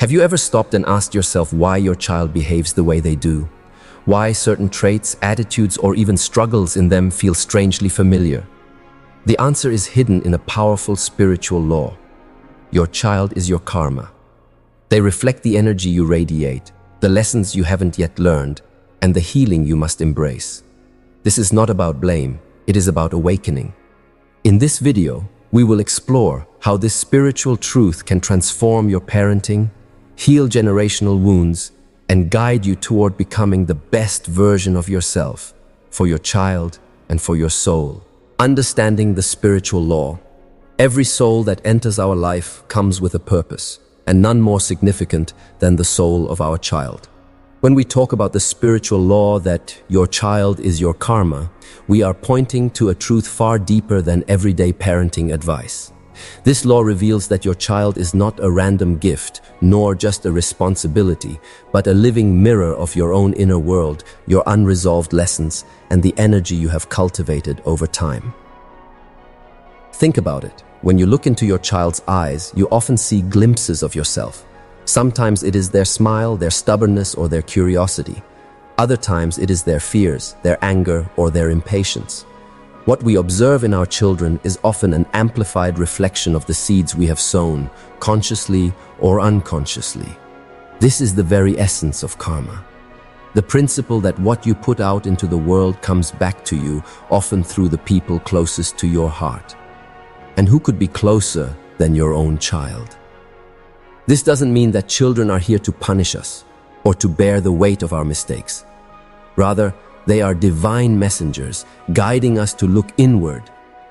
Have you ever stopped and asked yourself why your child behaves the way they do? Why certain traits, attitudes, or even struggles in them feel strangely familiar? The answer is hidden in a powerful spiritual law. Your child is your karma. They reflect the energy you radiate, the lessons you haven't yet learned, and the healing you must embrace. This is not about blame, it is about awakening. In this video, we will explore how this spiritual truth can transform your parenting, heal generational wounds, and guide you toward becoming the best version of yourself, for your child and for your soul. Understanding the spiritual law. Every soul that enters our life comes with a purpose, and none more significant than the soul of our child. When we talk about the spiritual law that your child is your karma, we are pointing to a truth far deeper than everyday parenting advice. This law reveals that your child is not a random gift, nor just a responsibility, but a living mirror of your own inner world, your unresolved lessons, and the energy you have cultivated over time. Think about it. When you look into your child's eyes, you often see glimpses of yourself. Sometimes it is their smile, their stubbornness, or their curiosity. Other times it is their fears, their anger, or their impatience. What we observe in our children is often an amplified reflection of the seeds we have sown, consciously or unconsciously. This is the very essence of karma. The principle that what you put out into the world comes back to you, often through the people closest to your heart. And who could be closer than your own child? This doesn't mean that children are here to punish us or to bear the weight of our mistakes. Rather, they are divine messengers, guiding us to look inward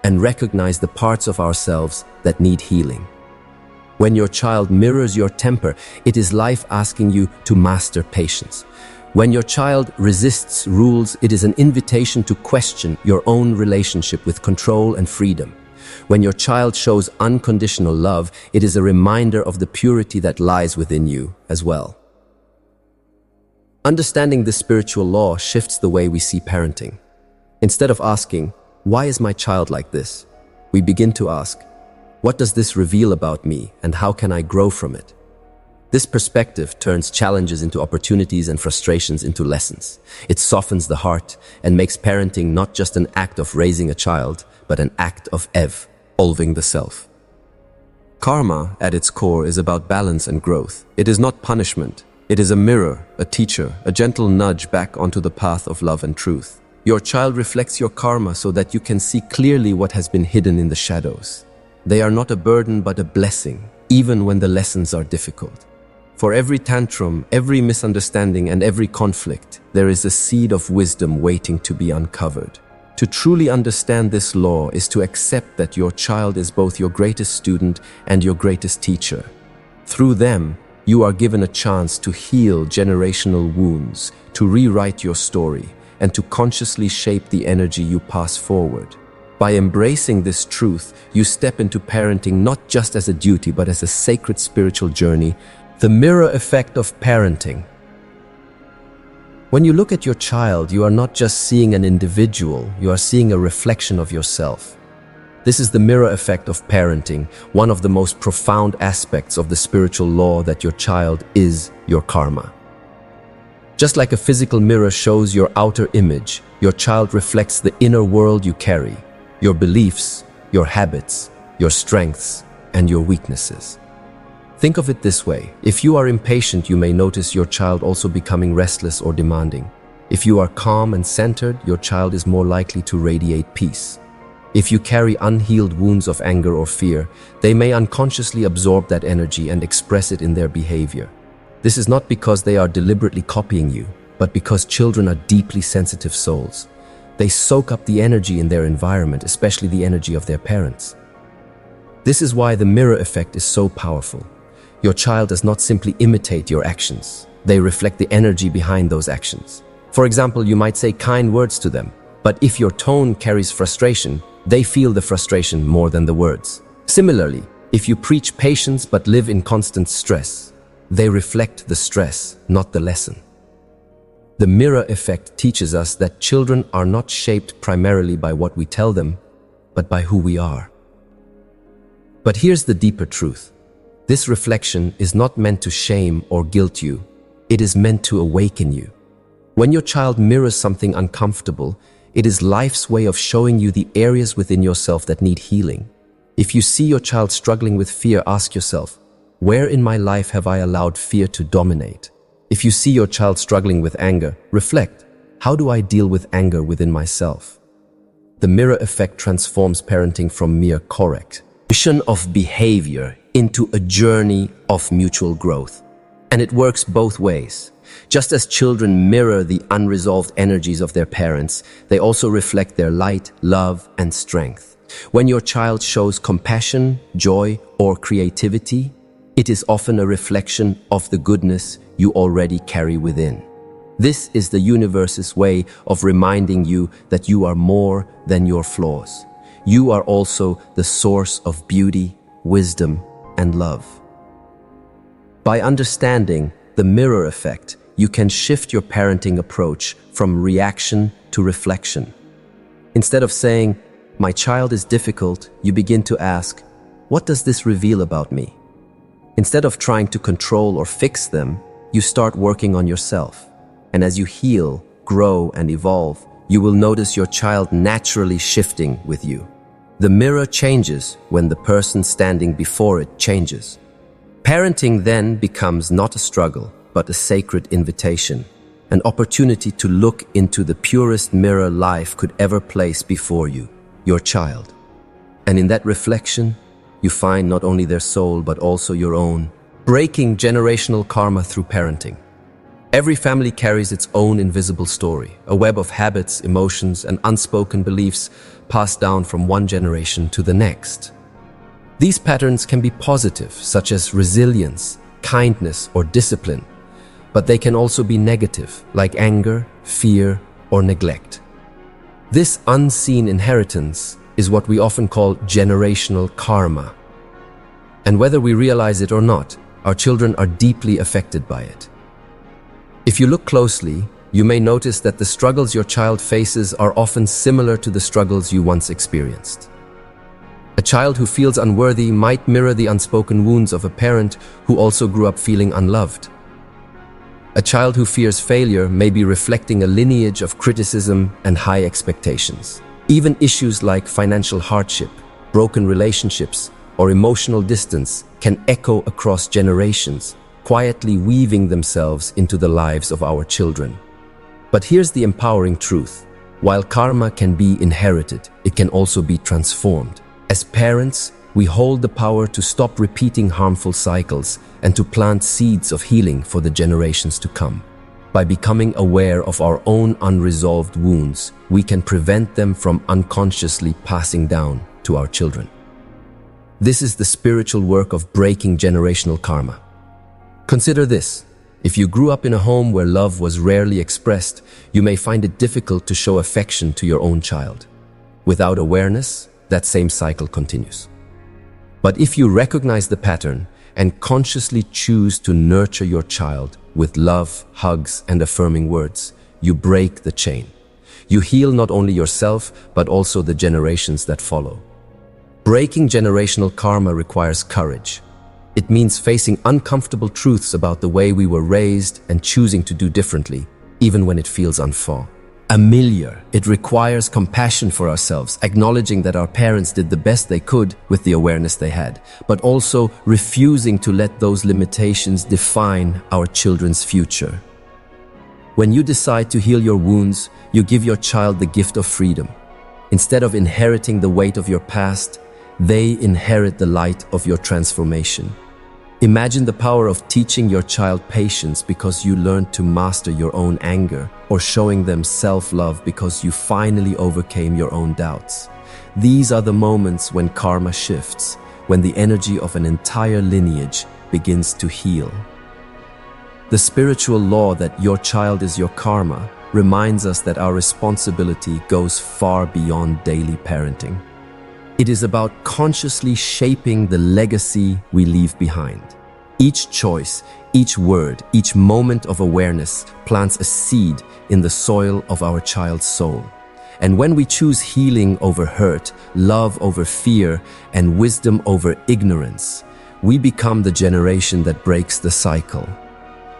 and recognize the parts of ourselves that need healing. When your child mirrors your temper, it is life asking you to master patience. When your child resists rules, it is an invitation to question your own relationship with control and freedom. When your child shows unconditional love, it is a reminder of the purity that lies within you as well. Understanding this spiritual law shifts the way we see parenting. Instead of asking, "Why is my child like this?" we begin to ask, "What does this reveal about me, and how can I grow from it?" This perspective turns challenges into opportunities and frustrations into lessons. It softens the heart and makes parenting not just an act of raising a child, but an act of evolving the self. Karma, at its core, is about balance and growth. It is not punishment. It is a mirror, a teacher, a gentle nudge back onto the path of love and truth. Your child reflects your karma so that you can see clearly what has been hidden in the shadows. They are not a burden but a blessing, even when the lessons are difficult. For every tantrum, every misunderstanding, and every conflict, there is a seed of wisdom waiting to be uncovered. To truly understand this law is to accept that your child is both your greatest student and your greatest teacher. Through them, you are given a chance to heal generational wounds, to rewrite your story, and to consciously shape the energy you pass forward. By embracing this truth, you step into parenting not just as a duty, but as a sacred spiritual journey. The mirror effect of parenting. When you look at your child, you are not just seeing an individual, you are seeing a reflection of yourself. This is the mirror effect of parenting, one of the most profound aspects of the spiritual law that your child is your karma. Just like a physical mirror shows your outer image, your child reflects the inner world you carry, your beliefs, your habits, your strengths, and your weaknesses. Think of it this way. If you are impatient, you may notice your child also becoming restless or demanding. If you are calm and centered, your child is more likely to radiate peace. If you carry unhealed wounds of anger or fear, they may unconsciously absorb that energy and express it in their behavior. This is not because they are deliberately copying you, but because children are deeply sensitive souls. They soak up the energy in their environment, especially the energy of their parents. This is why the mirror effect is so powerful. Your child does not simply imitate your actions. They reflect the energy behind those actions. For example, you might say kind words to them, but if your tone carries frustration, they feel the frustration more than the words. Similarly, if you preach patience but live in constant stress, they reflect the stress, not the lesson. The mirror effect teaches us that children are not shaped primarily by what we tell them, but by who we are. But here's the deeper truth. This reflection is not meant to shame or guilt you. It is meant to awaken you. When your child mirrors something uncomfortable, it is life's way of showing you the areas within yourself that need healing. If you see your child struggling with fear, ask yourself, where in my life have I allowed fear to dominate? If you see your child struggling with anger, reflect, how do I deal with anger within myself? The mirror effect transforms parenting from mere correction of behavior into a journey of mutual growth. And it works both ways. Just as children mirror the unresolved energies of their parents, they also reflect their light, love, and strength. When your child shows compassion, joy, or creativity, it is often a reflection of the goodness you already carry within. This is the universe's way of reminding you that you are more than your flaws. You are also the source of beauty, wisdom, and love. By understanding the mirror effect, you can shift your parenting approach from reaction to reflection. Instead of saying, "My child is difficult," you begin to ask, "What does this reveal about me?" Instead of trying to control or fix them, you start working on yourself. And as you heal, grow, and evolve, you will notice your child naturally shifting with you. The mirror changes when the person standing before it changes. Parenting then becomes not a struggle, but a sacred invitation, an opportunity to look into the purest mirror life could ever place before you, your child. And in that reflection, you find not only their soul, but also your own, breaking generational karma through parenting. Every family carries its own invisible story, a web of habits, emotions, and unspoken beliefs passed down from one generation to the next. These patterns can be positive, such as resilience, kindness, or discipline, but they can also be negative, like anger, fear, or neglect. This unseen inheritance is what we often call generational karma. And whether we realize it or not, our children are deeply affected by it. If you look closely, you may notice that the struggles your child faces are often similar to the struggles you once experienced. A child who feels unworthy might mirror the unspoken wounds of a parent who also grew up feeling unloved. A child who fears failure may be reflecting a lineage of criticism and high expectations. Even issues like financial hardship, broken relationships, or emotional distance can echo across generations, quietly weaving themselves into the lives of our children. But here's the empowering truth. While karma can be inherited, it can also be transformed. As parents, we hold the power to stop repeating harmful cycles and to plant seeds of healing for the generations to come. By becoming aware of our own unresolved wounds, we can prevent them from unconsciously passing down to our children. This is the spiritual work of breaking generational karma. Consider this. If you grew up in a home where love was rarely expressed, you may find it difficult to show affection to your own child. Without awareness, that same cycle continues. But if you recognize the pattern and consciously choose to nurture your child with love, hugs, and affirming words, you break the chain. You heal not only yourself, but also the generations that follow. Breaking generational karma requires courage. It means facing uncomfortable truths about the way we were raised and choosing to do differently, even when it feels unfair. It requires compassion for ourselves, acknowledging that our parents did the best they could with the awareness they had, but also refusing to let those limitations define our children's future. When you decide to heal your wounds, you give your child the gift of freedom. Instead of inheriting the weight of your past, they inherit the light of your transformation. Imagine the power of teaching your child patience because you learned to master your own anger, or showing them self-love because you finally overcame your own doubts. These are the moments when karma shifts, when the energy of an entire lineage begins to heal. The spiritual law that your child is your karma reminds us that our responsibility goes far beyond daily parenting. It is about consciously shaping the legacy we leave behind. Each choice, each word, each moment of awareness plants a seed in the soil of our child's soul. And when we choose healing over hurt, love over fear, and wisdom over ignorance, we become the generation that breaks the cycle.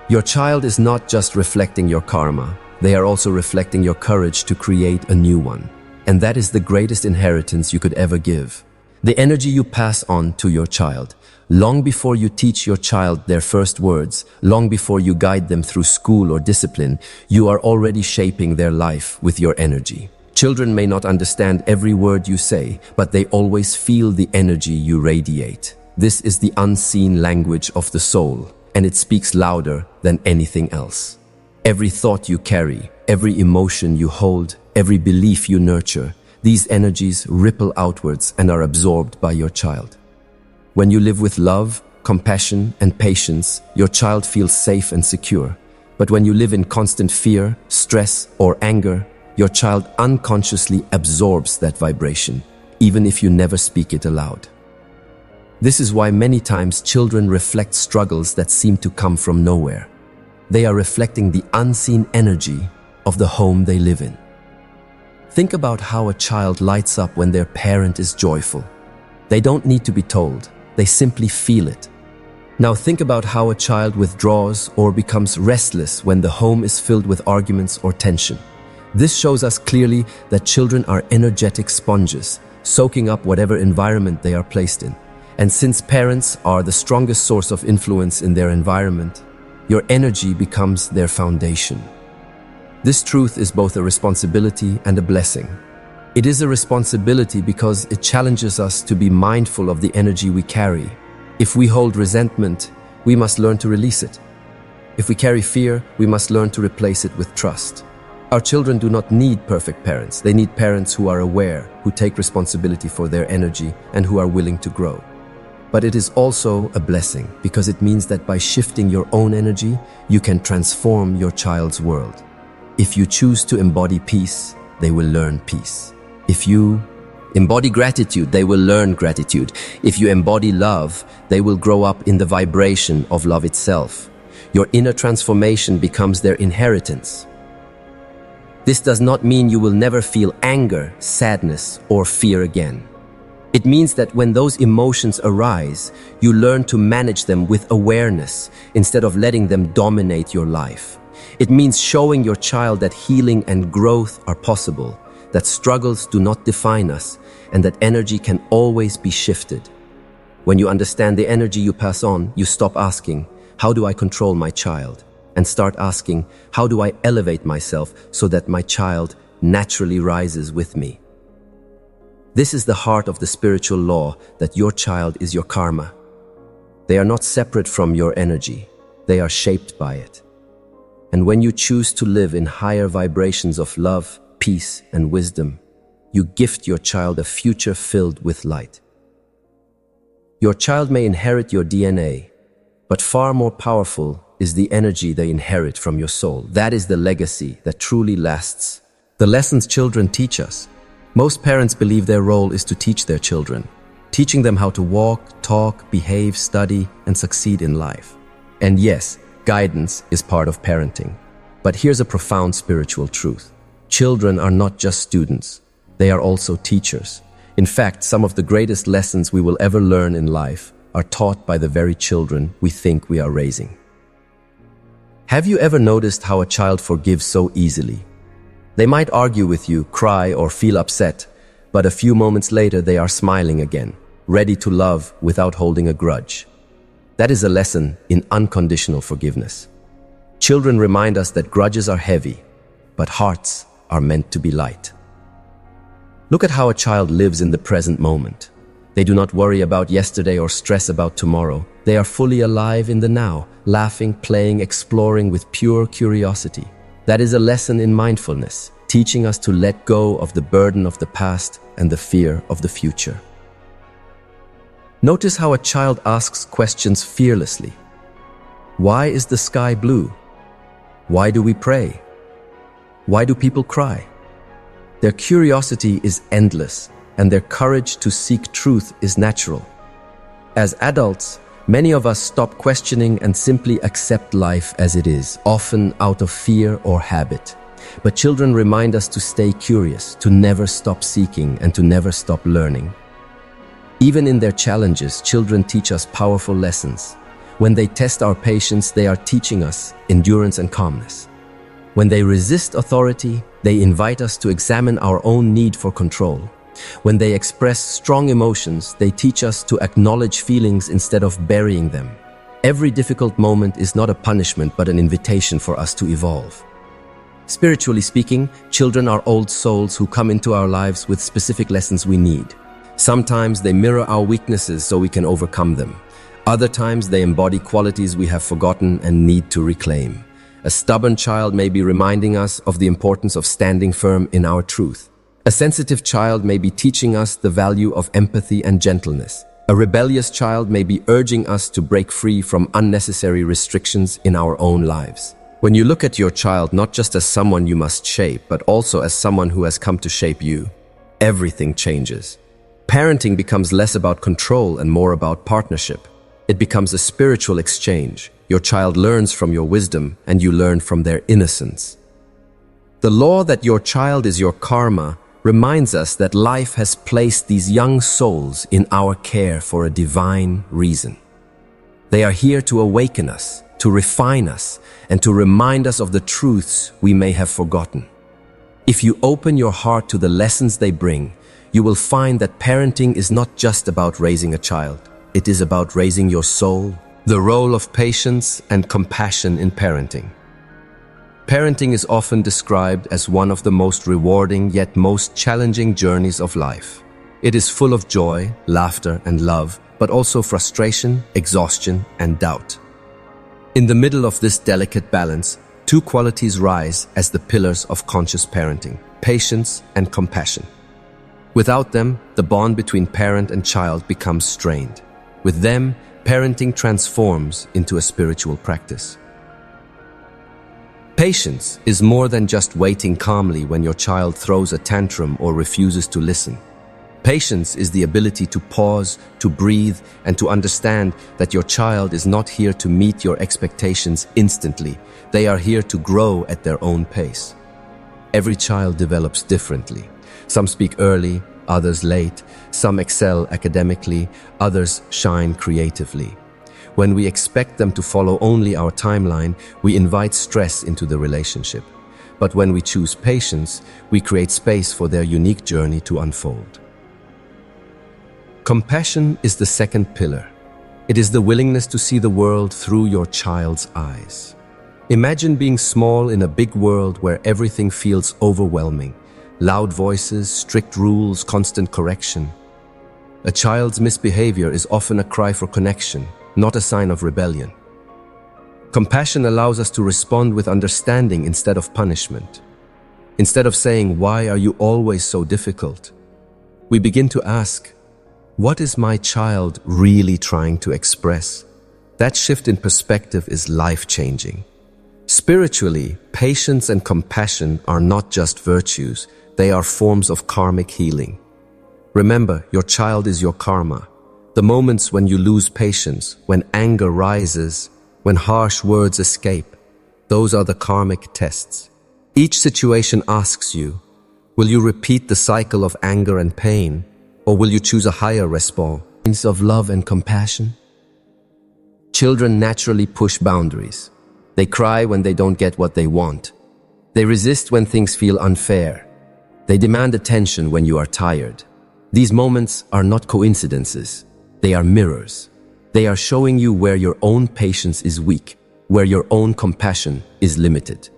Your child is not just reflecting your karma, they are also reflecting your courage to create a new one. And that is the greatest inheritance you could ever give. The energy you pass on to your child. Long before you teach your child their first words, long before you guide them through school or discipline, you are already shaping their life with your energy. Children may not understand every word you say, but they always feel the energy you radiate. This is the unseen language of the soul, and it speaks louder than anything else. Every thought you carry, every emotion you hold, every belief you nurture, these energies ripple outwards and are absorbed by your child. When you live with love, compassion, and patience, your child feels safe and secure. But when you live in constant fear, stress, or anger, your child unconsciously absorbs that vibration, even if you never speak it aloud. This is why many times children reflect struggles that seem to come from nowhere. They are reflecting the unseen energy of the home they live in. Think about how a child lights up when their parent is joyful. They don't need to be told, they simply feel it. Now think about how a child withdraws or becomes restless when the home is filled with arguments or tension. This shows us clearly that children are energetic sponges, soaking up whatever environment they are placed in. And since parents are the strongest source of influence in their environment, your energy becomes their foundation. This truth is both a responsibility and a blessing. It is a responsibility because it challenges us to be mindful of the energy we carry. If we hold resentment, we must learn to release it. If we carry fear, we must learn to replace it with trust. Our children do not need perfect parents. They need parents who are aware, who take responsibility for their energy, and who are willing to grow. But it is also a blessing because it means that by shifting your own energy, you can transform your child's world. If you choose to embody peace, they will learn peace. If you embody gratitude, they will learn gratitude. If you embody love, they will grow up in the vibration of love itself. Your inner transformation becomes their inheritance. This does not mean you will never feel anger, sadness, or fear again. It means that when those emotions arise, you learn to manage them with awareness instead of letting them dominate your life. It means showing your child that healing and growth are possible, that struggles do not define us, and that energy can always be shifted. When you understand the energy you pass on, you stop asking, "How do I control my child?" and start asking, "How do I elevate myself so that my child naturally rises with me?" This is the heart of the spiritual law that your child is your karma. They are not separate from your energy. They are shaped by it. And when you choose to live in higher vibrations of love, peace, and wisdom, you gift your child a future filled with light. Your child may inherit your DNA, but far more powerful is the energy they inherit from your soul. That is the legacy that truly lasts. The lessons children teach us. Most parents believe their role is to teach their children, teaching them how to walk, talk, behave, study, and succeed in life. And yes, guidance is part of parenting. But here's a profound spiritual truth. Children are not just students. They are also teachers. In fact, some of the greatest lessons we will ever learn in life are taught by the very children we think we are raising. Have you ever noticed how a child forgives so easily? They might argue with you, cry, or feel upset, but a few moments later they are smiling again, ready to love without holding a grudge. That is a lesson in unconditional forgiveness. Children remind us that grudges are heavy, but hearts are meant to be light. Look at how a child lives in the present moment. They do not worry about yesterday or stress about tomorrow. They are fully alive in the now, laughing, playing, exploring with pure curiosity. That is a lesson in mindfulness, teaching us to let go of the burden of the past and the fear of the future. Notice how a child asks questions fearlessly. Why is the sky blue? Why do we pray? Why do people cry? Their curiosity is endless, and their courage to seek truth is natural. As adults, many of us stop questioning and simply accept life as it is, often out of fear or habit. But children remind us to stay curious, to never stop seeking, and to never stop learning. Even in their challenges, children teach us powerful lessons. When they test our patience, they are teaching us endurance and calmness. When they resist authority, they invite us to examine our own need for control. When they express strong emotions, they teach us to acknowledge feelings instead of burying them. Every difficult moment is not a punishment but an invitation for us to evolve. Spiritually speaking, children are old souls who come into our lives with specific lessons we need. Sometimes they mirror our weaknesses so we can overcome them. Other times they embody qualities we have forgotten and need to reclaim. A stubborn child may be reminding us of the importance of standing firm in our truth. A sensitive child may be teaching us the value of empathy and gentleness. A rebellious child may be urging us to break free from unnecessary restrictions in our own lives. When you look at your child not just as someone you must shape, but also as someone who has come to shape you, everything changes. Parenting becomes less about control and more about partnership. It becomes a spiritual exchange. Your child learns from your wisdom and you learn from their innocence. The law that your child is your karma reminds us that life has placed these young souls in our care for a divine reason. They are here to awaken us, to refine us, and to remind us of the truths we may have forgotten. If you open your heart to the lessons they bring, you will find that parenting is not just about raising a child. It is about raising your soul. The role of patience and compassion in parenting. Parenting is often described as one of the most rewarding yet most challenging journeys of life. It is full of joy, laughter, and love, but also frustration, exhaustion, and doubt. In the middle of this delicate balance, two qualities rise as the pillars of conscious parenting: patience and compassion. Without them, the bond between parent and child becomes strained. With them, parenting transforms into a spiritual practice. Patience is more than just waiting calmly when your child throws a tantrum or refuses to listen. Patience is the ability to pause, to breathe, and to understand that your child is not here to meet your expectations instantly. They are here to grow at their own pace. Every child develops differently. Some speak early, others late. Some excel academically, others shine creatively. When we expect them to follow only our timeline, we invite stress into the relationship. But when we choose patience, we create space for their unique journey to unfold. Compassion is the second pillar. It is the willingness to see the world through your child's eyes. Imagine being small in a big world where everything feels overwhelming. Loud voices, strict rules, constant correction. A child's misbehavior is often a cry for connection, not a sign of rebellion. Compassion allows us to respond with understanding instead of punishment. Instead of saying, "Why are you always so difficult?" we begin to ask, "What is my child really trying to express?" That shift in perspective is life-changing. Spiritually, patience and compassion are not just virtues, they are forms of karmic healing. Remember, your child is your karma. The moments when you lose patience, when anger rises, when harsh words escape, those are the karmic tests. Each situation asks you, will you repeat the cycle of anger and pain, or will you choose a higher response of love and compassion? Children naturally push boundaries. They cry when they don't get what they want. They resist when things feel unfair. They demand attention when you are tired. These moments are not coincidences. They are mirrors. They are showing you where your own patience is weak, where your own compassion is limited.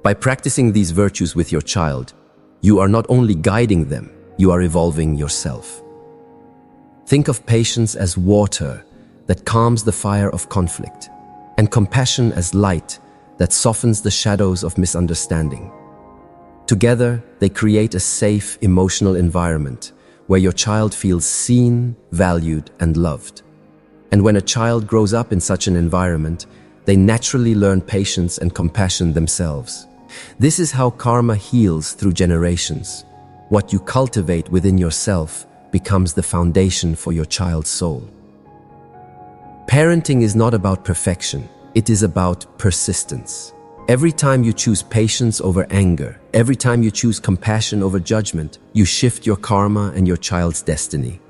By practicing these virtues with your child, you are not only guiding them, you are evolving yourself. Think of patience as water that calms the fire of conflict, and compassion as light that softens the shadows of misunderstanding. Together, they create a safe, emotional environment where your child feels seen, valued, and loved. And when a child grows up in such an environment, they naturally learn patience and compassion themselves. This is how karma heals through generations. What you cultivate within yourself becomes the foundation for your child's soul. Parenting is not about perfection, it is about persistence. Every time you choose patience over anger, every time you choose compassion over judgment, you shift your karma and your child's destiny.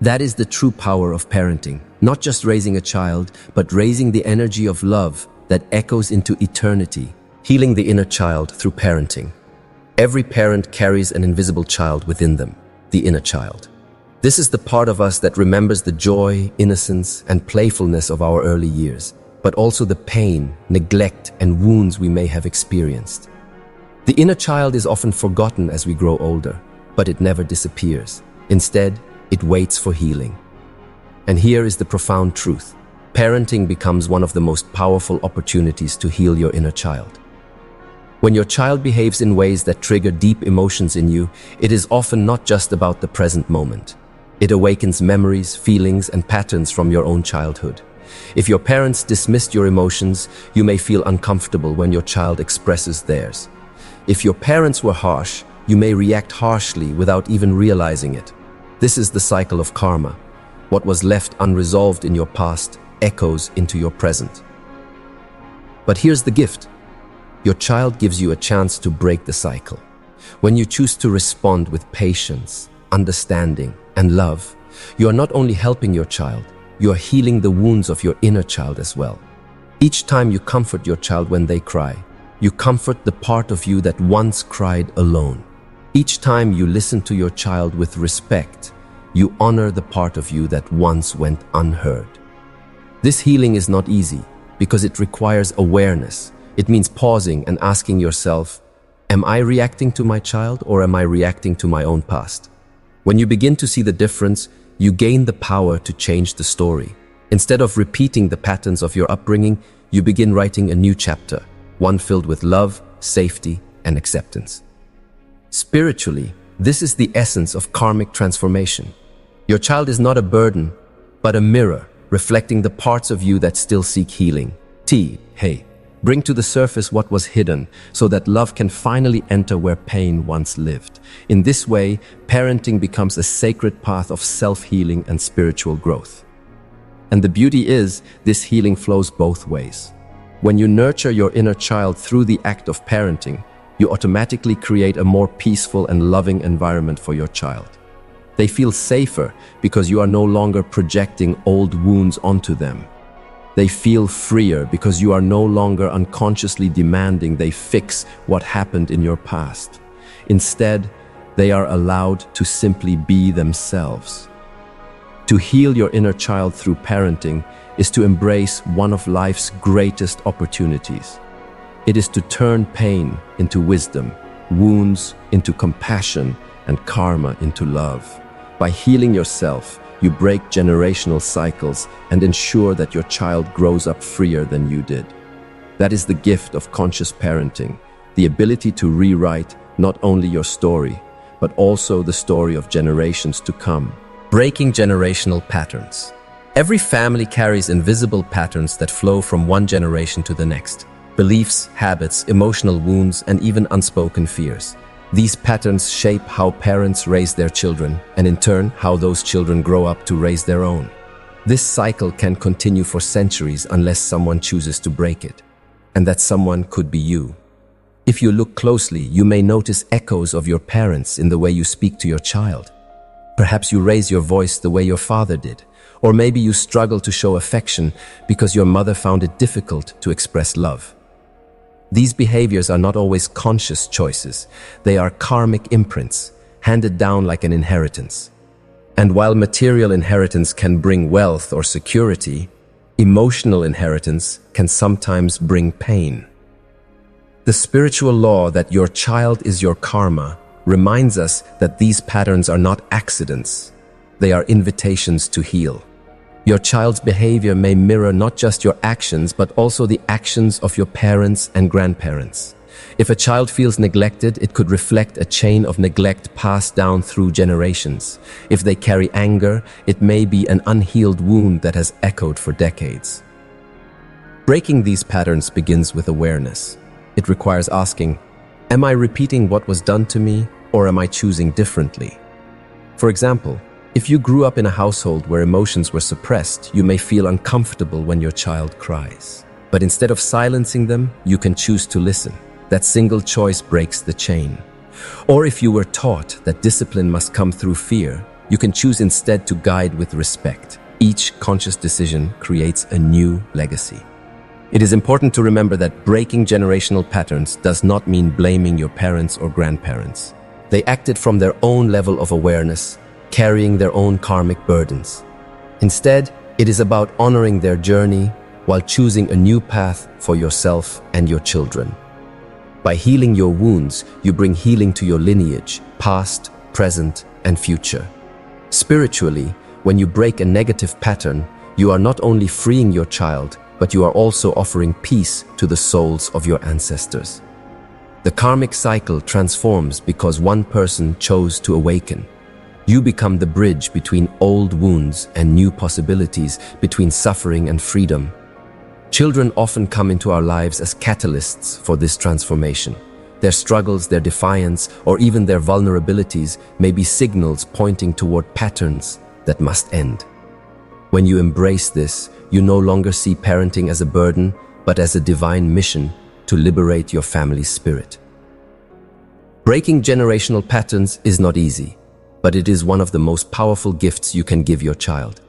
That is the true power of parenting, not just raising a child, but raising the energy of love that echoes into eternity, healing the inner child through parenting. Every parent carries an invisible child within them, the inner child. This is the part of us that remembers the joy, innocence, and playfulness of our early years, but also the pain, neglect, and wounds we may have experienced. The inner child is often forgotten as we grow older, but it never disappears. Instead, it waits for healing. And here is the profound truth. Parenting becomes one of the most powerful opportunities to heal your inner child. When your child behaves in ways that trigger deep emotions in you, it is often not just about the present moment. It awakens memories, feelings, and patterns from your own childhood. If your parents dismissed your emotions, you may feel uncomfortable when your child expresses theirs. If your parents were harsh, you may react harshly without even realizing it. This is the cycle of karma. What was left unresolved in your past echoes into your present. But here's the gift. Your child gives you a chance to break the cycle. When you choose to respond with patience, understanding, and love, you are not only helping your child, you are healing the wounds of your inner child as well. Each time you comfort your child when they cry, you comfort the part of you that once cried alone. Each time you listen to your child with respect, you honor the part of you that once went unheard. This healing is not easy because it requires awareness. It means pausing and asking yourself, am I reacting to my child or am I reacting to my own past? When you begin to see the difference, you gain the power to change the story. Instead of repeating the patterns of your upbringing, you begin writing a new chapter, one filled with love, safety, and acceptance. Spiritually, this is the essence of karmic transformation. Your child is not a burden, but a mirror reflecting the parts of you that still seek healing. Hey, bring to the surface what was hidden so that love can finally enter where pain once lived. In this way, parenting becomes a sacred path of self-healing and spiritual growth. And the beauty is, this healing flows both ways. When you nurture your inner child through the act of parenting, you automatically create a more peaceful and loving environment for your child. They feel safer because you are no longer projecting old wounds onto them. They feel freer because you are no longer unconsciously demanding they fix what happened in your past. Instead, they are allowed to simply be themselves. To heal your inner child through parenting is to embrace one of life's greatest opportunities. It is to turn pain into wisdom, wounds into compassion, and karma into love. By healing yourself, you break generational cycles and ensure that your child grows up freer than you did. That is the gift of conscious parenting, the ability to rewrite not only your story, but also the story of generations to come. Breaking generational patterns. Every family carries invisible patterns that flow from one generation to the next. Beliefs, habits, emotional wounds, and even unspoken fears. These patterns shape how parents raise their children, and in turn, how those children grow up to raise their own. This cycle can continue for centuries unless someone chooses to break it. And that someone could be you. If you look closely, you may notice echoes of your parents in the way you speak to your child. Perhaps you raise your voice the way your father did, or maybe you struggle to show affection because your mother found it difficult to express love. These behaviors are not always conscious choices. They are karmic imprints, handed down like an inheritance. And while material inheritance can bring wealth or security, emotional inheritance can sometimes bring pain. The spiritual law that your child is your karma reminds us that these patterns are not accidents. They are invitations to heal. Your child's behavior may mirror not just your actions, but also the actions of your parents and grandparents. If a child feels neglected, it could reflect a chain of neglect passed down through generations. If they carry anger, it may be an unhealed wound that has echoed for decades. Breaking these patterns begins with awareness. It requires asking, am I repeating what was done to me, or am I choosing differently? For example, if you grew up in a household where emotions were suppressed, you may feel uncomfortable when your child cries. But instead of silencing them, you can choose to listen. That single choice breaks the chain. Or if you were taught that discipline must come through fear, You can choose instead to guide with respect. Each conscious decision creates a new legacy. It is important to remember that breaking generational patterns does not mean blaming your parents or grandparents. They acted from their own level of awareness, carrying their own karmic burdens. Instead, it is about honoring their journey while choosing a new path for yourself and your children. By healing your wounds, you bring healing to your lineage, past, present, and future. Spiritually, when you break a negative pattern, you are not only freeing your child, but you are also offering peace to the souls of your ancestors. The karmic cycle transforms because one person chose to awaken. You become the bridge between old wounds and new possibilities, between suffering and freedom. Children often come into our lives as catalysts for this transformation. Their struggles, their defiance, or even their vulnerabilities may be signals pointing toward patterns that must end. When you embrace this, you no longer see parenting as a burden, but as a divine mission to liberate your family's spirit. Breaking generational patterns is not easy, but it is one of the most powerful gifts you can give your child.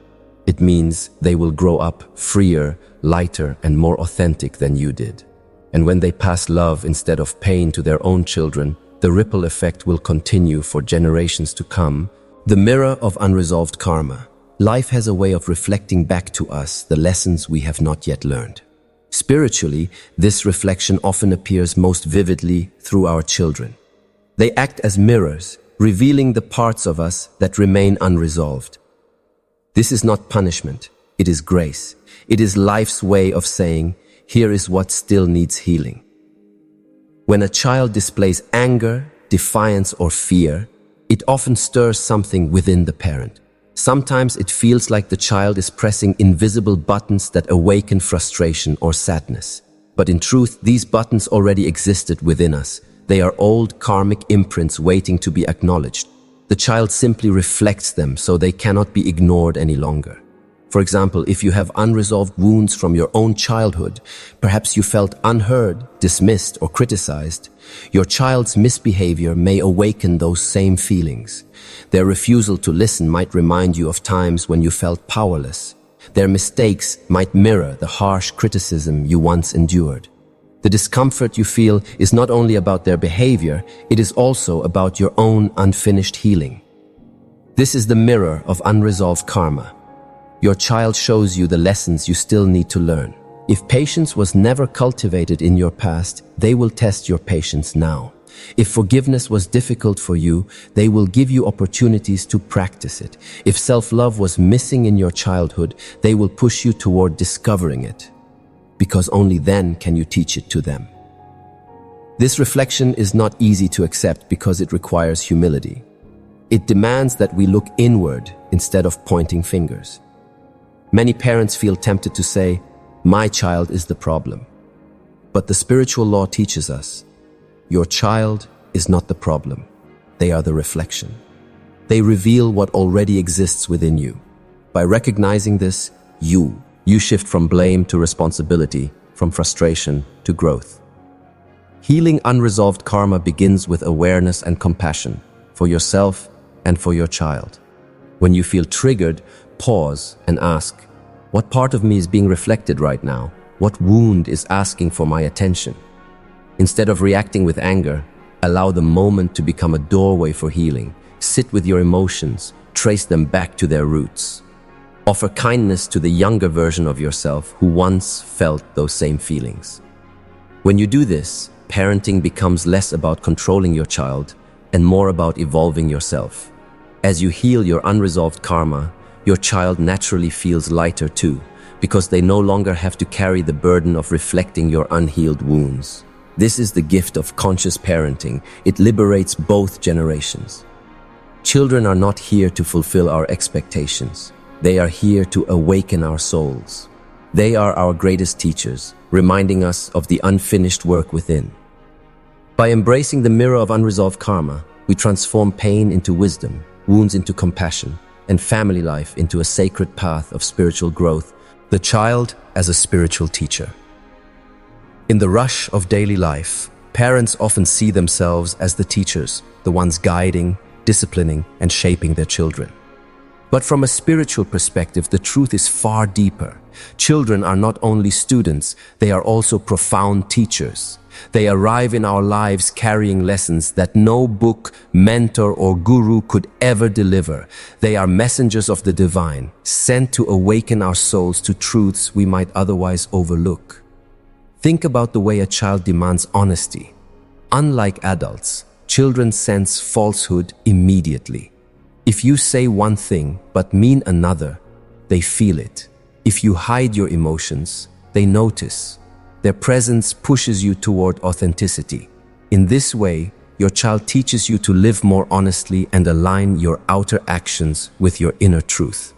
It means they will grow up freer, lighter, and more authentic than you did. And when they pass love instead of pain to their own children, the ripple effect will continue for generations to come. The mirror of unresolved karma. Life has a way of reflecting back to us the lessons we have not yet learned. Spiritually, this reflection often appears most vividly through our children. They act as mirrors, revealing the parts of us that remain unresolved. This is not punishment, it is grace. It is life's way of saying, here is what still needs healing. When a child displays anger, defiance, or fear, it often stirs something within the parent. Sometimes it feels like the child is pressing invisible buttons that awaken frustration or sadness. But in truth, these buttons already existed within us. They are old karmic imprints waiting to be acknowledged. The child simply reflects them so they cannot be ignored any longer. For example, if you have unresolved wounds from your own childhood, perhaps you felt unheard, dismissed, or criticized, your child's misbehavior may awaken those same feelings. Their refusal to listen might remind you of times when you felt powerless. Their mistakes might mirror the harsh criticism you once endured. The discomfort you feel is not only about their behavior, it is also about your own unfinished healing. This is the mirror of unresolved karma. Your child shows you the lessons you still need to learn. If patience was never cultivated in your past, they will test your patience now. If forgiveness was difficult for you, they will give you opportunities to practice it. If self-love was missing in your childhood, they will push you toward discovering it, because only then can you teach it to them. This reflection is not easy to accept because it requires humility. It demands that we look inward instead of pointing fingers. Many parents feel tempted to say, "My child is the problem." But the spiritual law teaches us, your child is not the problem. They are the reflection. They reveal what already exists within you. By recognizing this, you shift from blame to responsibility, from frustration to growth. Healing unresolved karma begins with awareness and compassion for yourself and for your child. When you feel triggered, pause and ask, what part of me is being reflected right now? What wound is asking for my attention? Instead of reacting with anger, allow the moment to become a doorway for healing. Sit with your emotions, trace them back to their roots. Offer kindness to the younger version of yourself who once felt those same feelings. When you do this, parenting becomes less about controlling your child and more about evolving yourself. As you heal your unresolved karma, your child naturally feels lighter too, because they no longer have to carry the burden of reflecting your unhealed wounds. This is the gift of conscious parenting. It liberates both generations. Children are not here to fulfill our expectations. They are here to awaken our souls. They are our greatest teachers, reminding us of the unfinished work within. By embracing the mirror of unresolved karma, we transform pain into wisdom, wounds into compassion, and family life into a sacred path of spiritual growth, the child as a spiritual teacher. In the rush of daily life, parents often see themselves as the teachers, the ones guiding, disciplining, and shaping their children. But from a spiritual perspective, the truth is far deeper. Children are not only students, they are also profound teachers. They arrive in our lives carrying lessons that no book, mentor, or guru could ever deliver. They are messengers of the divine, sent to awaken our souls to truths we might otherwise overlook. Think about the way a child demands honesty. Unlike adults, children sense falsehood immediately. If you say one thing but mean another, they feel it. If you hide your emotions, they notice. Their presence pushes you toward authenticity. In this way, your child teaches you to live more honestly and align your outer actions with your inner truth.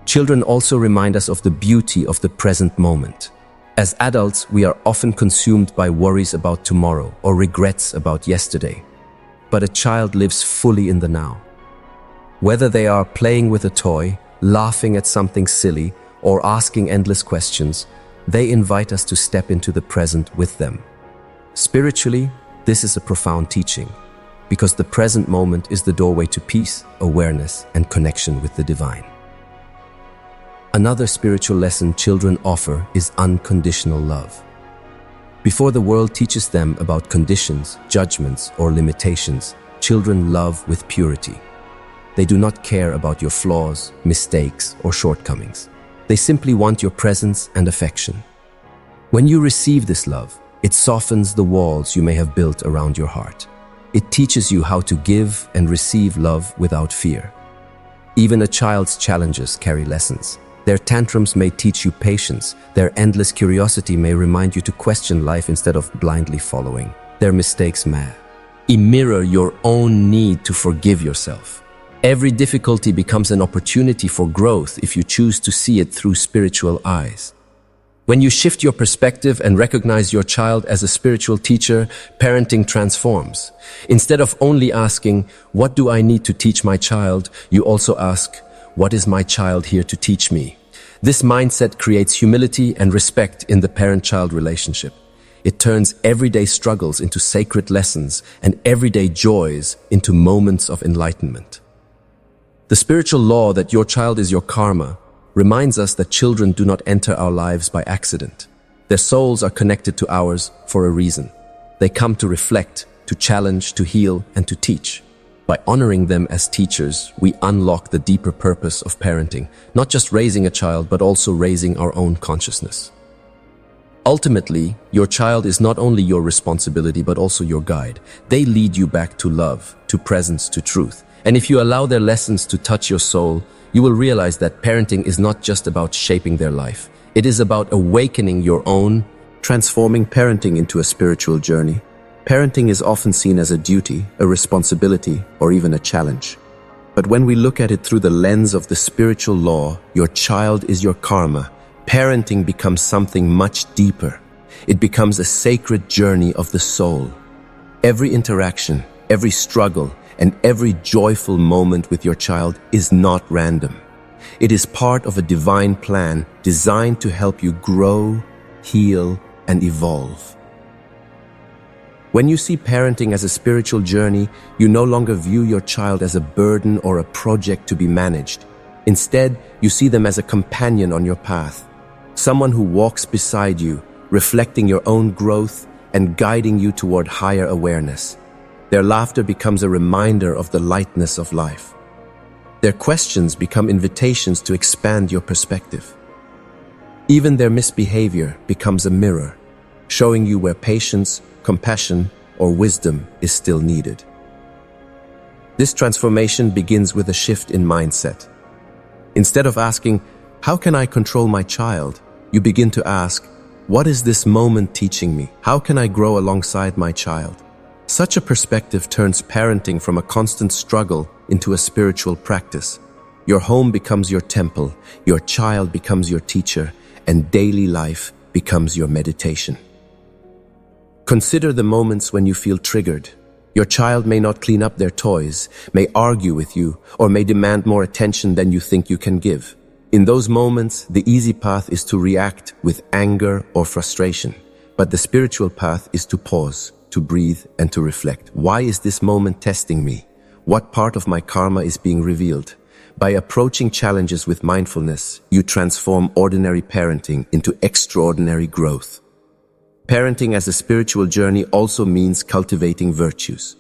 Children also remind us of the beauty of the present moment. As adults, we are often consumed by worries about tomorrow or regrets about yesterday. But a child lives fully in the now. Whether they are playing with a toy, laughing at something silly, or asking endless questions, they invite us to step into the present with them. Spiritually, this is a profound teaching, because the present moment is the doorway to peace, awareness, and connection with the divine. Another spiritual lesson children offer is unconditional love. Before the world teaches them about conditions, judgments, or limitations, children love with purity. They do not care about your flaws, mistakes, or shortcomings. They simply want your presence and affection. When you receive this love, it softens the walls you may have built around your heart. It teaches you how to give and receive love without fear. Even a child's challenges carry lessons. Their tantrums may teach you patience. Their endless curiosity may remind you to question life instead of blindly following. Their mistakes may mirror your own need to forgive yourself. Every difficulty becomes an opportunity for growth if you choose to see it through spiritual eyes. When you shift your perspective and recognize your child as a spiritual teacher, parenting transforms. Instead of only asking, "What do I need to teach my child?" you also ask, "What is my child here to teach me?" This mindset creates humility and respect in the parent-child relationship. It turns everyday struggles into sacred lessons and everyday joys into moments of enlightenment. The spiritual law that your child is your karma reminds us that children do not enter our lives by accident. Their souls are connected to ours for a reason. They come to reflect, to challenge, to heal, and to teach. By honoring them as teachers, we unlock the deeper purpose of parenting, not just raising a child, but also raising our own consciousness. Ultimately, your child is not only your responsibility, but also your guide. They lead you back to love, to presence, to truth. And if you allow their lessons to touch your soul, you will realize that parenting is not just about shaping their life. It is about awakening your own, transforming parenting into a spiritual journey. Parenting is often seen as a duty, a responsibility, or even a challenge. But when we look at it through the lens of the spiritual law, your child is your karma, parenting becomes something much deeper. It becomes a sacred journey of the soul. Every interaction, every struggle, and every joyful moment with your child is not random. It is part of a divine plan designed to help you grow, heal, and evolve. When you see parenting as a spiritual journey, you no longer view your child as a burden or a project to be managed. Instead, you see them as a companion on your path, someone who walks beside you, reflecting your own growth and guiding you toward higher awareness. Their laughter becomes a reminder of the lightness of life. Their questions become invitations to expand your perspective. Even their misbehavior becomes a mirror, showing you where patience, compassion, or wisdom is still needed. This transformation begins with a shift in mindset. Instead of asking, "How can I control my child?" you begin to ask, "What is this moment teaching me? How can I grow alongside my child?" Such a perspective turns parenting from a constant struggle into a spiritual practice. Your home becomes your temple, your child becomes your teacher, and daily life becomes your meditation. Consider the moments when you feel triggered. Your child may not clean up their toys, may argue with you, or may demand more attention than you think you can give. In those moments, the easy path is to react with anger or frustration, but the spiritual path is to pause, to breathe, and to reflect. Why is this moment testing me? What part of my karma is being revealed? By approaching challenges with mindfulness, you transform ordinary parenting into extraordinary growth. Parenting as a spiritual journey also means cultivating virtues: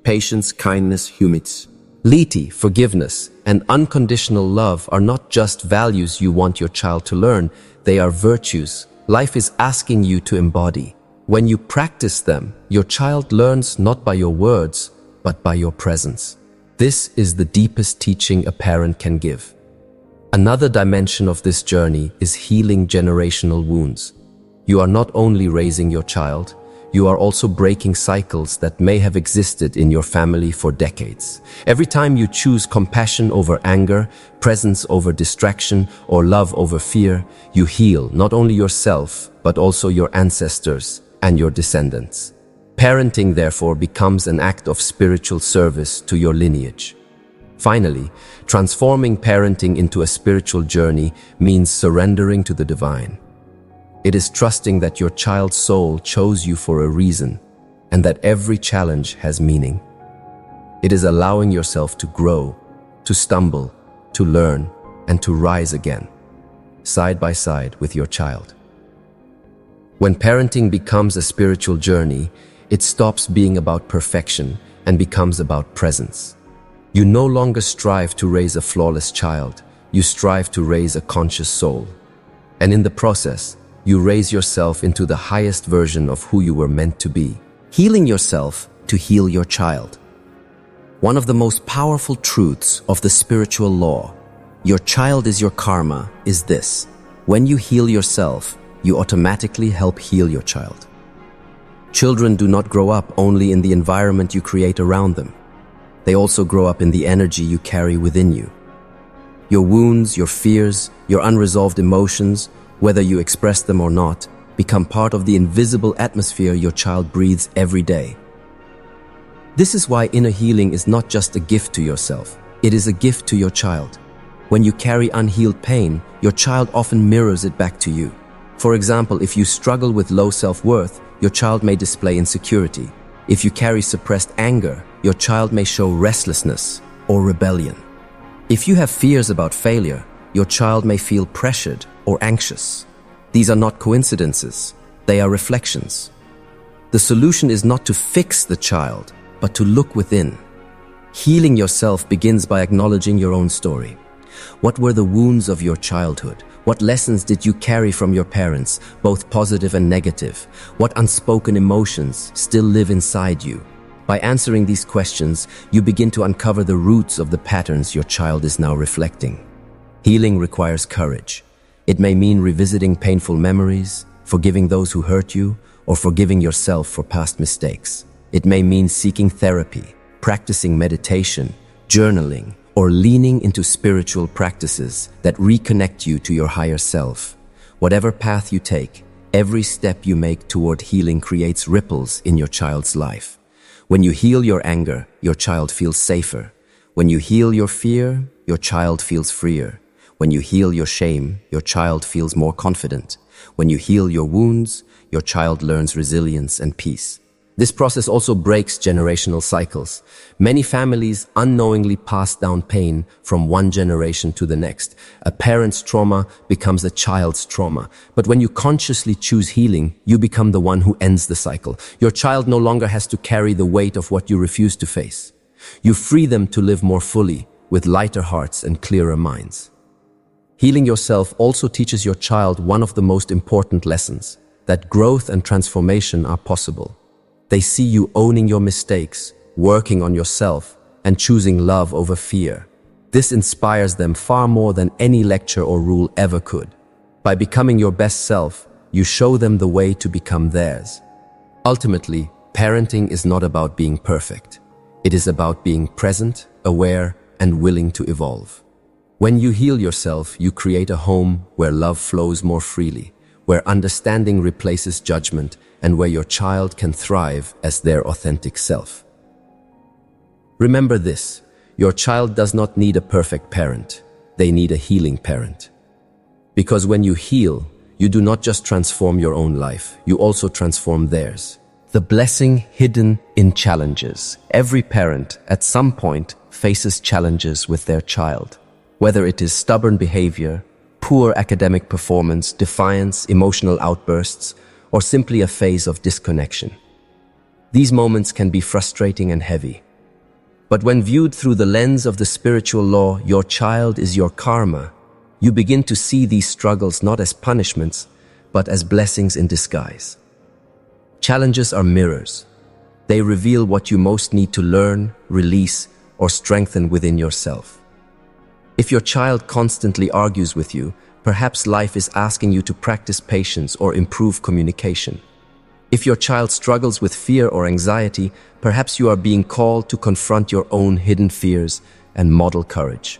patience, kindness, humility, forgiveness, and unconditional love are not just values you want your child to learn, they are virtues life is asking you to embody. When you practice them, your child learns not by your words, but by your presence. This is the deepest teaching a parent can give. Another dimension of this journey is healing generational wounds. You are not only raising your child, you are also breaking cycles that may have existed in your family for decades. Every time you choose compassion over anger, presence over distraction, or love over fear, you heal not only yourself, but also your ancestors and your descendants. Parenting, therefore, becomes an act of spiritual service to your lineage. Finally, transforming parenting into a spiritual journey means surrendering to the divine. It is trusting that your child's soul chose you for a reason and that every challenge has meaning. It is allowing yourself to grow, to stumble, to learn, and to rise again, side by side with your child. When parenting becomes a spiritual journey, it stops being about perfection and becomes about presence. You no longer strive to raise a flawless child, you strive to raise a conscious soul. And in the process, you raise yourself into the highest version of who you were meant to be. Healing yourself to heal your child. One of the most powerful truths of the spiritual law, your child is your karma, is this: when you heal yourself, you automatically help heal your child. Children do not grow up only in the environment you create around them. They also grow up in the energy you carry within you. Your wounds, your fears, your unresolved emotions, whether you express them or not, become part of the invisible atmosphere your child breathes every day. This is why inner healing is not just a gift to yourself, it is a gift to your child. When you carry unhealed pain, your child often mirrors it back to you. For example, if you struggle with low self-worth, your child may display insecurity. If you carry suppressed anger, your child may show restlessness or rebellion. If you have fears about failure, your child may feel pressured or anxious. These are not coincidences, they are reflections. The solution is not to fix the child, but to look within. Healing yourself begins by acknowledging your own story. What were the wounds of your childhood? What lessons did you carry from your parents, both positive and negative? What unspoken emotions still live inside you? By answering these questions, you begin to uncover the roots of the patterns your child is now reflecting. Healing requires courage. It may mean revisiting painful memories, forgiving those who hurt you, or forgiving yourself for past mistakes. It may mean seeking therapy, practicing meditation, journaling, or leaning into spiritual practices that reconnect you to your higher self. Whatever path you take, every step you make toward healing creates ripples in your child's life. When you heal your anger, your child feels safer. When you heal your fear, your child feels freer. When you heal your shame, your child feels more confident. When you heal your wounds, your child learns resilience and peace. This process also breaks generational cycles. Many families unknowingly pass down pain from one generation to the next. A parent's trauma becomes a child's trauma. But when you consciously choose healing, you become the one who ends the cycle. Your child no longer has to carry the weight of what you refuse to face. You free them to live more fully, with lighter hearts and clearer minds. Healing yourself also teaches your child one of the most important lessons, that growth and transformation are possible. They see you owning your mistakes, working on yourself, and choosing love over fear. This inspires them far more than any lecture or rule ever could. By becoming your best self, you show them the way to become theirs. Ultimately, parenting is not about being perfect. It is about being present, aware, and willing to evolve. When you heal yourself, you create a home where love flows more freely, where understanding replaces judgment, and where your child can thrive as their authentic self. Remember this, your child does not need a perfect parent, they need a healing parent. Because when you heal, you do not just transform your own life, you also transform theirs. The blessing hidden in challenges. Every parent, at some point, faces challenges with their child. whether it is stubborn behavior, poor academic performance, defiance, emotional outbursts, or simply a phase of disconnection. These moments can be frustrating and heavy. But when viewed through the lens of the spiritual law, your child is your karma, you begin to see these struggles not as punishments, but as blessings in disguise. Challenges are mirrors. They reveal what you most need to learn, release, or strengthen within yourself. If your child constantly argues with you, perhaps life is asking you to practice patience or improve communication. If your child struggles with fear or anxiety, perhaps you are being called to confront your own hidden fears and model courage.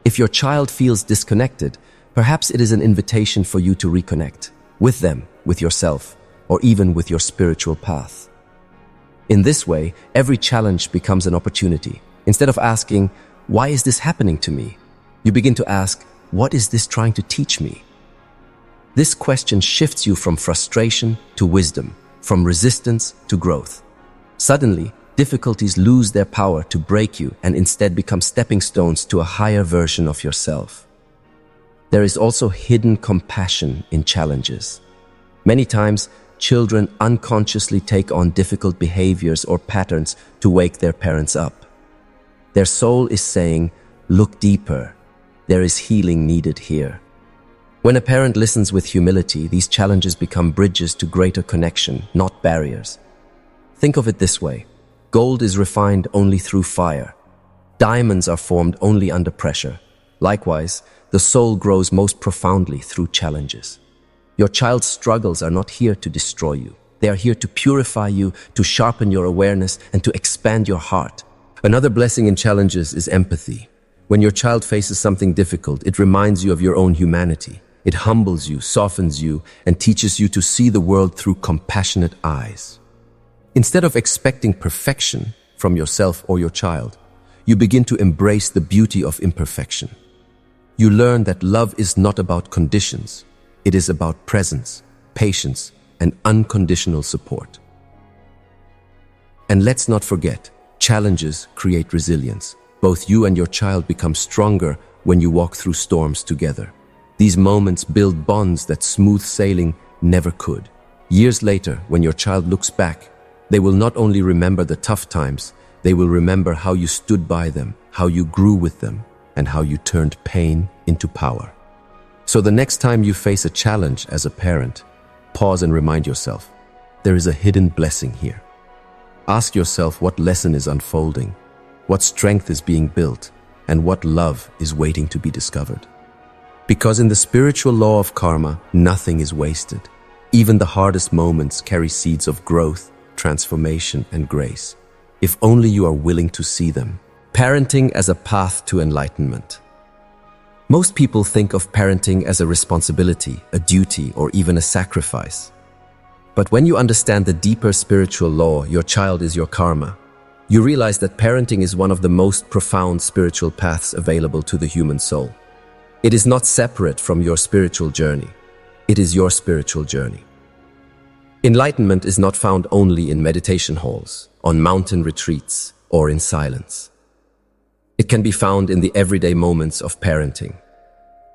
If your child feels disconnected, perhaps it is an invitation for you to reconnect with them, with yourself, or even with your spiritual path. In this way, every challenge becomes an opportunity. Instead of asking, "Why is this happening to me?" you begin to ask, "What is this trying to teach me?" This question shifts you from frustration to wisdom, from resistance to growth. Suddenly, difficulties lose their power to break you and instead become stepping stones to a higher version of yourself. There is also hidden compassion in challenges. Many times, children unconsciously take on difficult behaviors or patterns to wake their parents up. Their soul is saying, "Look deeper. There is healing needed here." When a parent listens with humility, these challenges become bridges to greater connection, not barriers. Think of it this way. Gold is refined only through fire. Diamonds are formed only under pressure. Likewise, the soul grows most profoundly through challenges. Your child's struggles are not here to destroy you. They are here to purify you, to sharpen your awareness, and to expand your heart. Another blessing in challenges is empathy. When your child faces something difficult, it reminds you of your own humanity. It humbles you, softens you, and teaches you to see the world through compassionate eyes. Instead of expecting perfection from yourself or your child, you begin to embrace the beauty of imperfection. You learn that love is not about conditions. It is about presence, patience, and unconditional support. And let's not forget, challenges create resilience. Both you and your child become stronger when you walk through storms together. These moments build bonds that smooth sailing never could. Years later, when your child looks back, they will not only remember the tough times, they will remember how you stood by them, how you grew with them, and how you turned pain into power. So the next time you face a challenge as a parent, pause and remind yourself, there is a hidden blessing here. Ask yourself what lesson is unfolding, what strength is being built, and what love is waiting to be discovered. Because in the spiritual law of karma, nothing is wasted. Even the hardest moments carry seeds of growth, transformation, and grace, if only you are willing to see them. Parenting as a path to enlightenment. Most people think of parenting as a responsibility, a duty, or even a sacrifice. But when you understand the deeper spiritual law, your child is your karma, you realize that parenting is one of the most profound spiritual paths available to the human soul. It is not separate from your spiritual journey. It is your spiritual journey. Enlightenment is not found only in meditation halls, on mountain retreats, or in silence. It can be found in the everyday moments of parenting,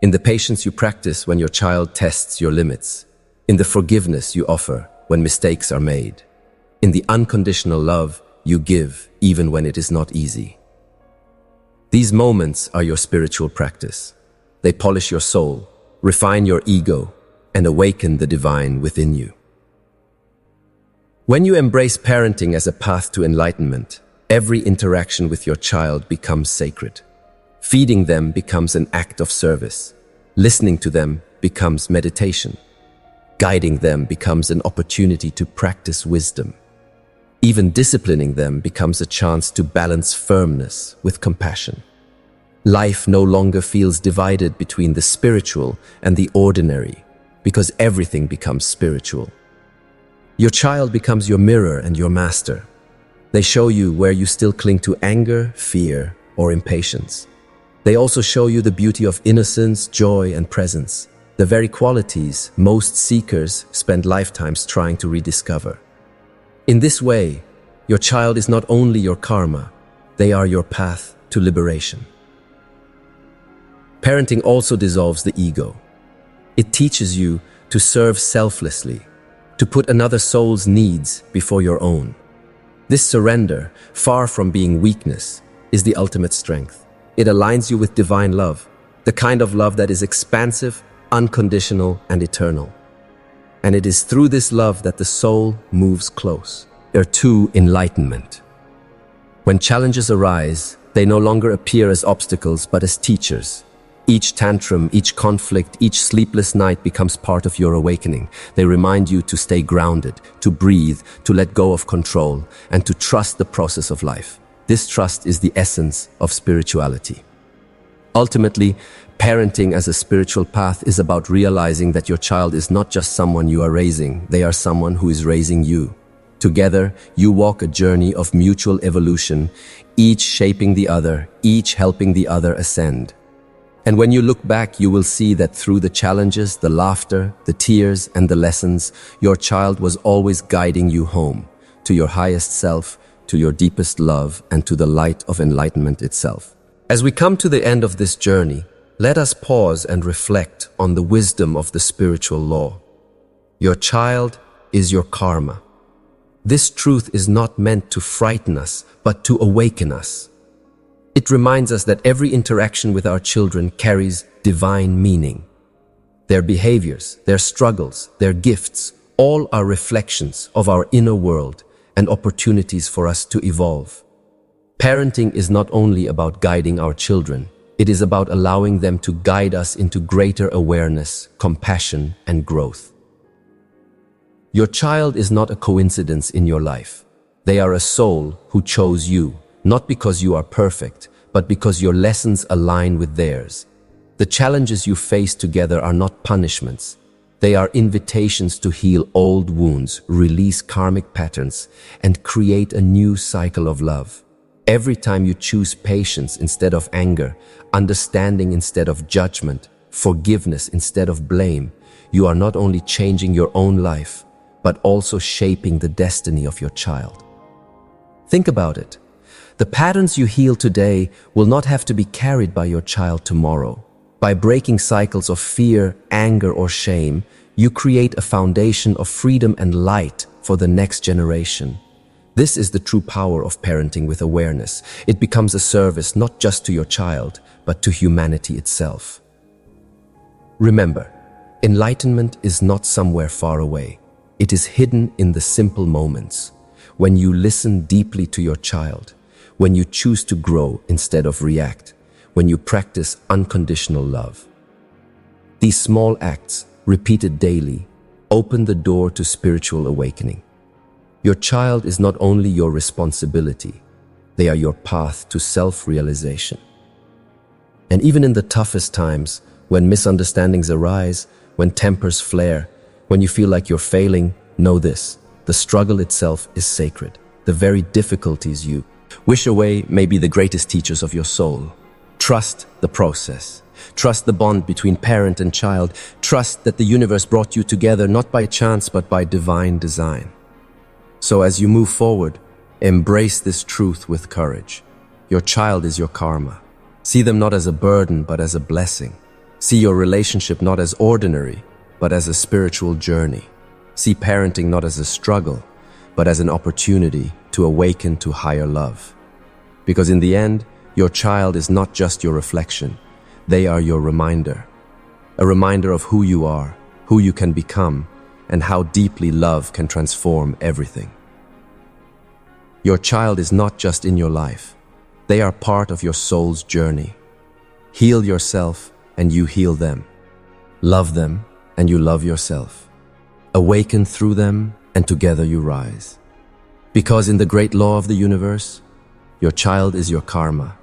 in the patience you practice when your child tests your limits, in the forgiveness you offer when mistakes are made, in the unconditional love you give even when it is not easy. These moments are your spiritual practice. They polish your soul, refine your ego, and awaken the divine within you. When you embrace parenting as a path to enlightenment, every interaction with your child becomes sacred. Feeding them becomes an act of service. Listening to them becomes meditation. Guiding them becomes an opportunity to practice wisdom. Even disciplining them becomes a chance to balance firmness with compassion. Life no longer feels divided between the spiritual and the ordinary, because everything becomes spiritual. Your child becomes your mirror and your master. They show you where you still cling to anger, fear, or impatience. They also show you the beauty of innocence, joy, and presence, the very qualities most seekers spend lifetimes trying to rediscover. In this way, your child is not only your karma, they are your path to liberation. Parenting also dissolves the ego. It teaches you to serve selflessly, to put another soul's needs before your own. This surrender, far from being weakness, is the ultimate strength. It aligns you with divine love, the kind of love that is expansive, unconditional, and eternal. And it is through this love that the soul moves close. To enlightenment. When challenges arise, they no longer appear as obstacles but as teachers. Each tantrum, each conflict, each sleepless night becomes part of your awakening. They remind you to stay grounded, to breathe, to let go of control, and to trust the process of life. This trust is the essence of spirituality. Ultimately, parenting as a spiritual path is about realizing that your child is not just someone you are raising, they are someone who is raising you. Together, you walk a journey of mutual evolution, each shaping the other, each helping the other ascend. And when you look back, you will see that through the challenges, the laughter, the tears, and the lessons, your child was always guiding you home, to your highest self, to your deepest love, and to the light of enlightenment itself. As we come to the end of this journey, let us pause and reflect on the wisdom of the spiritual law. Your child is your karma. This truth is not meant to frighten us, but to awaken us. It reminds us that every interaction with our children carries divine meaning. Their behaviors, their struggles, their gifts, all are reflections of our inner world and opportunities for us to evolve. Parenting is not only about guiding our children, it is about allowing them to guide us into greater awareness, compassion, and growth. Your child is not a coincidence in your life. They are a soul who chose you, not because you are perfect, but because your lessons align with theirs. The challenges you face together are not punishments. They are invitations to heal old wounds, release karmic patterns, and create a new cycle of love. Every time you choose patience instead of anger, understanding instead of judgment, forgiveness instead of blame, you are not only changing your own life, but also shaping the destiny of your child. Think about it. The patterns you heal today will not have to be carried by your child tomorrow. By breaking cycles of fear, anger, or shame, you create a foundation of freedom and light for the next generation. This is the true power of parenting with awareness. It becomes a service not just to your child, but to humanity itself. Remember, enlightenment is not somewhere far away. It is hidden in the simple moments. When you listen deeply to your child, when you choose to grow instead of react, when you practice unconditional love. These small acts, repeated daily, open the door to spiritual awakening. Your child is not only your responsibility, they are your path to self-realization. And even in the toughest times, when misunderstandings arise, when tempers flare, when you feel like you're failing, know this: the struggle itself is sacred. The very difficulties you wish away may be the greatest teachers of your soul. Trust the process. Trust the bond between parent and child. Trust that the universe brought you together not by chance but by divine design. So as you move forward, embrace this truth with courage. Your child is your karma. See them not as a burden but as a blessing. See your relationship not as ordinary but as a spiritual journey. See parenting not as a struggle but as an opportunity to awaken to higher love. Because in the end, your child is not just your reflection. They are your reminder. A reminder of who you are, who you can become, and how deeply love can transform everything. Your child is not just in your life. They are part of your soul's journey. Heal yourself and you heal them. Love them and you love yourself. Awaken through them and together you rise. Because in the great law of the universe, your child is your karma.